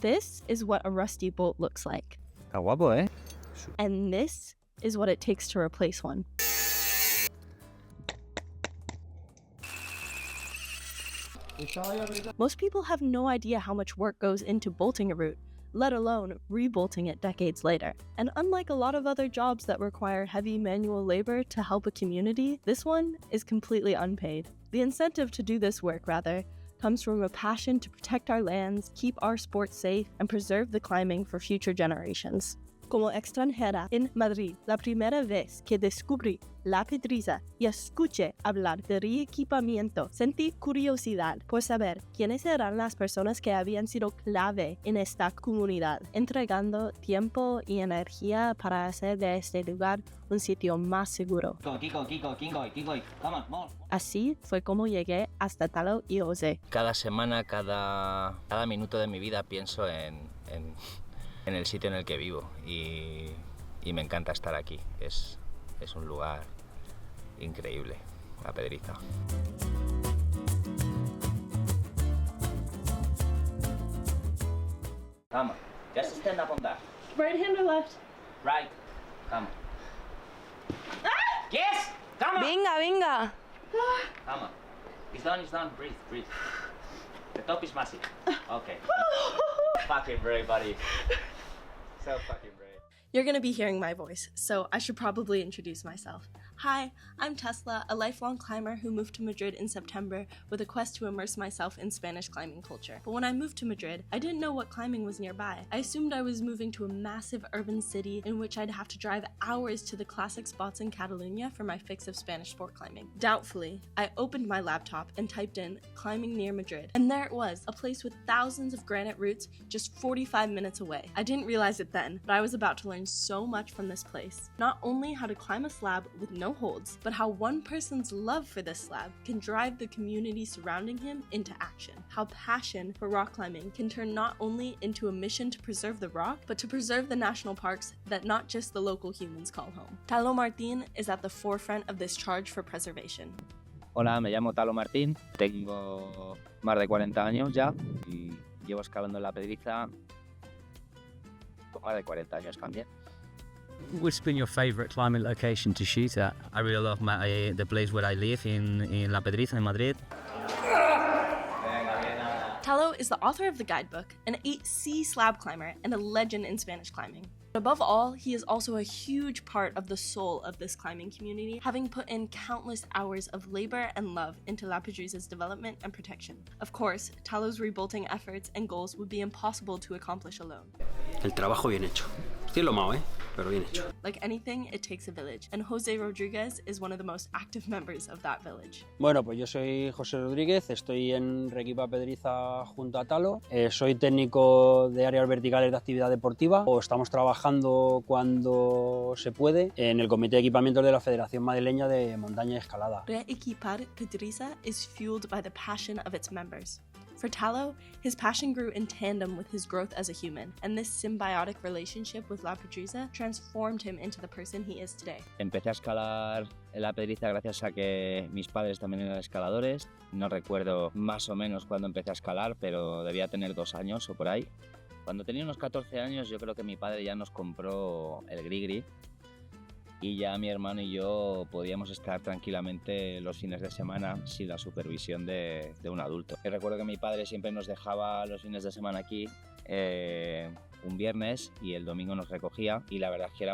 This is what a rusty bolt looks like. Está guapo, ¿eh? And this is what it takes to replace one. Most people have no idea how much work goes into bolting a route, let alone rebolting it decades later. And unlike a lot of other jobs that require heavy manual labor to help a community, this one is completely unpaid. The incentive to do this work, rather, comes from a passion to protect our lands, keep our sports safe, and preserve the climbing for future generations. Como extranjera en Madrid, la primera vez que descubrí La Pedriza y escuché hablar de reequipamiento, sentí curiosidad por saber quiénes eran las personas que habían sido clave en esta comunidad, entregando tiempo y energía para hacer de este lugar un sitio más seguro. Así fue como llegué hasta Talo y José. Cada semana, cada minuto de mi vida pienso en el sitio en el que vivo y me encanta estar aquí. Es un lugar increíble, La Pedriza. Come on, just stand up on that. Right hand or left? Right, come on. Yes, come on. Venga. Come on. It's done. Breathe. The top is massive. Okay. Fucking brave, buddy. So fucking brave. You're going to be hearing my voice, so I should probably introduce myself. Hi, I'm Tesla, a lifelong climber who moved to Madrid in September with a quest to immerse myself in Spanish climbing culture. But when I moved to Madrid, I didn't know what climbing was nearby. I assumed I was moving to a massive urban city in which I'd have to drive hours to the classic spots in Catalonia for my fix of Spanish sport climbing. Doubtfully, I opened my laptop and typed in climbing near Madrid. And there it was, a place with thousands of granite routes just 45 minutes away. I didn't realize it then, but I was about to learn so much from this place. Not only how to climb a slab with no holds, but how one person's love for this slab can drive the community surrounding him into action. How passion for rock climbing can turn not only into a mission to preserve the rock, but to preserve the national parks that not just the local humans call home. Talo Martín is at the forefront of this charge for preservation. Hola, me llamo Talo Martín, tengo más de 40 años ya y llevo escalando en La Pedriza más de 40 años también. What's been your favourite climbing location to shoot at? I really love the place where I live in La Pedriza in Madrid. Talo is the author of the guidebook, an 8C slab climber, and a legend in Spanish climbing. But above all, he is also a huge part of the soul of this climbing community, having put in countless hours of labor and love into La Pedriza's development and protection. Of course, Talo's rebolting efforts and goals would be impossible to accomplish alone. El trabajo bien hecho. Estoy lomao, pero bien hecho. Like anything, it takes a village, and Jose Rodriguez is one of the most active members of that village. Bueno, pues yo soy José Rodríguez, estoy en Reequipa Pedriza junto a Talo. Soy técnico de áreas verticales de actividad deportiva. Estamos trabajando cuando se puede en el Comité de Equipamientos de la Federación Madrileña de Montaña y Escalada. Reequipar Pedriza is fueled by the passion of its members. For Talo, his passion grew in tandem with his growth as a human, and this symbiotic relationship with La Pedriza transformed him into the person he is today. Empecé a escalar en La Pedriza gracias a que mis padres también eran escaladores. No recuerdo más o menos cuándo empecé a escalar, pero debía tener 2 años o por ahí. Cuando tenía unos 14 años yo creo que mi padre ya nos compró el Grigri y ya mi hermano y yo podíamos estar tranquilamente los fines de semana sin la supervisión de un adulto. Yo recuerdo que mi padre siempre nos dejaba los fines de semana aquí un viernes y el domingo nos recogía y la verdad es que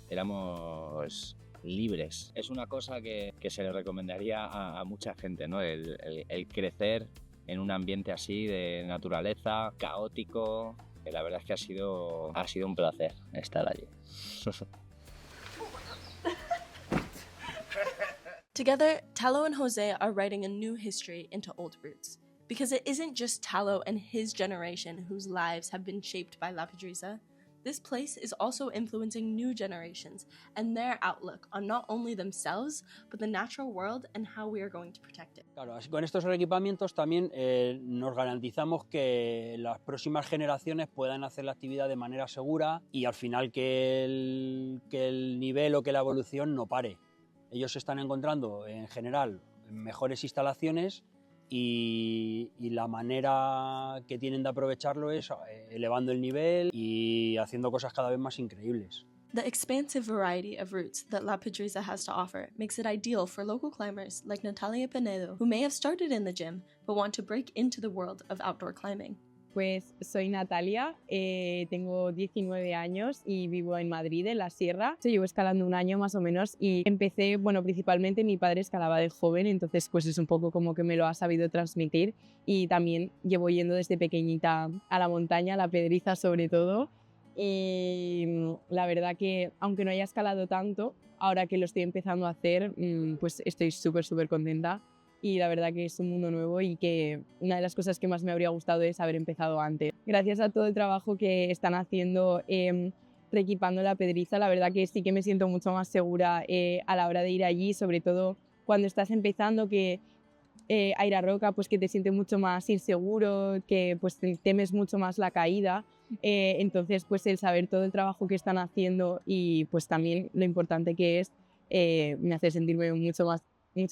éramos libres. Es una cosa que se le recomendaría a mucha gente, ¿no? El crecer en un ambiente así de naturaleza, caótico. La verdad es que ha sido un placer estar allí. Together, Talo and Jose are writing a new history into old roots. Because it isn't just Talo and his generation whose lives have been shaped by La Pedriza. This place is also influencing new generations and their outlook on not only themselves, but the natural world and how we are going to protect it. Claro, así con estos reequipamientos también nos garantizamos que las próximas generaciones puedan hacer la actividad de manera segura y al final que el nivel o que la evolución no pare. Ellos se están encontrando en general mejores instalaciones y la manera que tienen de aprovecharlo es elevando el nivel y haciendo cosas cada vez más increíbles. The expansive variety of routes that La Pedriza has to offer makes it ideal for local climbers like Natalia Pinedo, who may have started in the gym but want to break into the world of outdoor climbing. Pues soy Natalia, tengo 19 años y vivo en Madrid, en la Sierra. Yo llevo escalando un año más o menos y empecé, bueno, principalmente mi padre escalaba de joven, entonces pues es un poco como que me lo ha sabido transmitir y también llevo yendo desde pequeñita a la montaña, a la Pedriza sobre todo. Y la verdad que aunque no haya escalado tanto, ahora que lo estoy empezando a hacer, pues estoy súper contenta. Y la verdad que es un mundo nuevo y que una de las cosas que más me habría gustado es haber empezado antes. Gracias a todo el trabajo que están haciendo reequipando la Pedriza, la verdad que sí que me siento mucho más segura a la hora de ir allí, sobre todo cuando estás empezando, que a ir a roca, pues que te sientes mucho más inseguro, que pues temes mucho más la caída. Entonces, pues el saber todo el trabajo que están haciendo y pues también lo importante que es, me hace sentirme mucho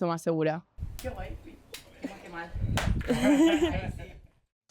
más segura. Qué guay. Qué mal.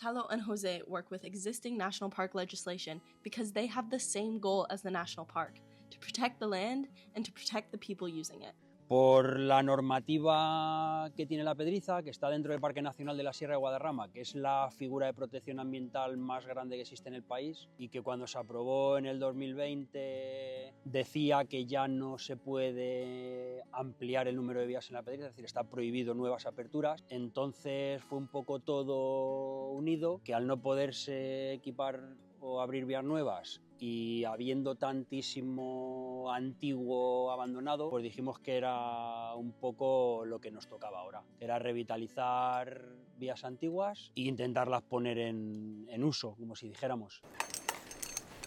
Talo and Jose work with existing national park legislation because they have the same goal as the national park, to protect the land and to protect the people using it. Por la normativa que tiene la Pedriza, que está dentro del Parque Nacional de la Sierra de Guadarrama, que es la figura de protección ambiental más grande que existe en el país y que cuando se aprobó en el 2020 decía que ya no se puede ampliar el número de vías en la Pedriza, es decir, está prohibido nuevas aperturas. Entonces fue un poco todo unido, que al no poderse equipar o abrir vías nuevas y habiendo tantísimo antiguo abandonado, pues dijimos que era un poco lo que nos tocaba ahora. Era revitalizar vías antiguas e intentarlas poner en uso, como si dijéramos.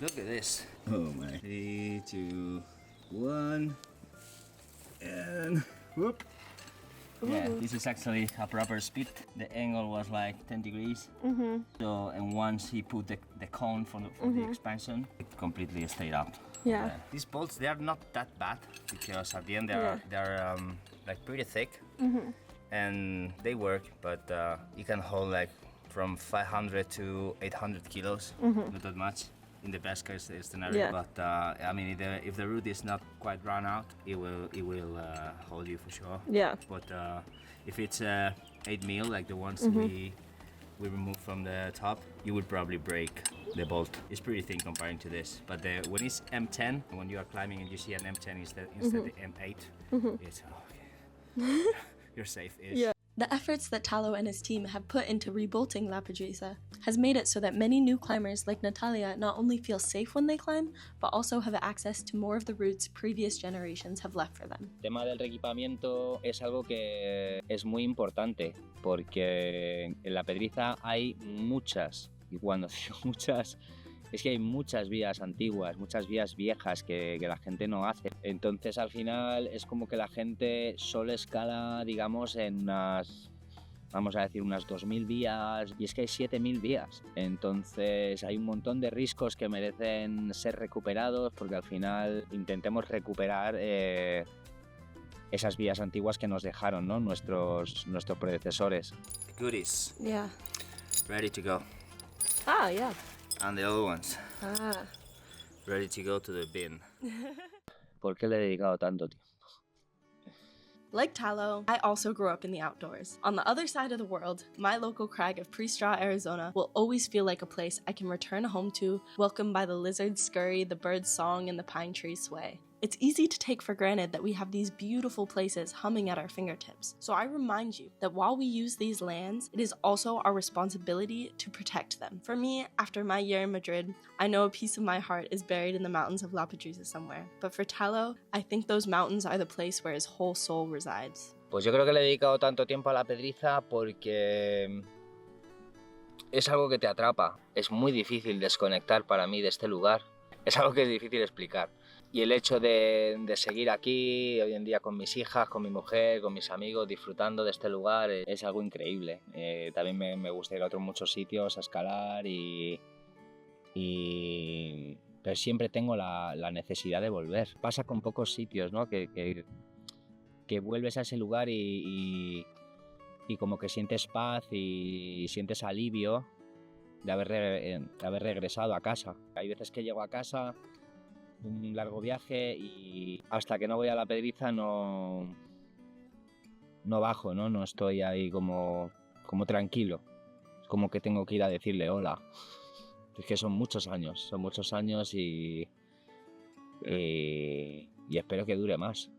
Look at this. Oh my. 3, 2, 1. And whoop. Yeah, this is actually a proper speed. The angle was like 10 degrees. So, and once he put the cone for the expansion, it completely stayed up. Yeah. These bolts, they are not that bad because at the end they're like pretty thick. And they work, but you can hold like from 500 to 800 kilos, not that much. In the best case scenario, Yeah. But I mean, if the root is not quite run out, it will hold you for sure. Yeah. But if it's 8 mil, like the ones we removed from the top, you would probably break the bolt. It's pretty thin comparing to this. But when it's M10, when you are climbing and you see an M10 instead the M8, it's okay. You're safe-ish. Yeah. The efforts that Talo and his team have put into rebolting La Pedriza has made it so that many new climbers like Natalia not only feel safe when they climb, but also have access to more of the routes previous generations have left for them. El tema del reequipamiento es algo que es muy importante porque en la Pedriza hay muchas, y cuando digo muchas, es que hay muchas vías antiguas, muchas vías viejas que la gente no hace. Entonces al final es como que la gente solo escala, digamos, en unas, vamos a decir, unas 2.000 vías y es que hay 7.000 vías. Entonces hay un montón de riscos que merecen ser recuperados porque al final intentemos recuperar esas vías antiguas que nos dejaron, ¿no? nuestros predecesores. Goodies. Yeah. Ready to go. Ah, yeah. And the other ones. Ah. Ready to go to the bin. ¿Por qué le he dedicado tanto tiempo? Like Talo, I also grew up in the outdoors. On the other side of the world, my local crag of Pre-Straw, Arizona will always feel like a place I can return home to, welcomed by the lizard's scurry, the bird's song, and the pine tree's sway. It's easy to take for granted that we have these beautiful places humming at our fingertips. So I remind you that while we use these lands, it is also our responsibility to protect them. For me, after my year in Madrid, I know a piece of my heart is buried in the mountains of La Pedriza somewhere. But for Talo, I think those mountains are the place where his whole soul resides. Pues yo creo que le he dedicado tanto tiempo a la Pedriza porque es algo que te atrapa. Es muy difícil desconectar para mí de este lugar. Es algo que es difícil explicar. Y el hecho de seguir aquí, hoy en día con mis hijas, con mi mujer, con mis amigos, disfrutando de este lugar, es algo increíble. También me gusta ir a otros muchos sitios a escalar pero siempre tengo la necesidad de volver. Pasa con pocos sitios, ¿no? Que vuelves a ese lugar y y como que sientes paz y sientes alivio de haber regresado a casa. Hay veces que llego a casa de un largo viaje y hasta que no voy a la Pedriza no bajo, ¿no? No estoy ahí como tranquilo. Es como que tengo que ir a decirle hola. Es que son muchos años y espero que dure más.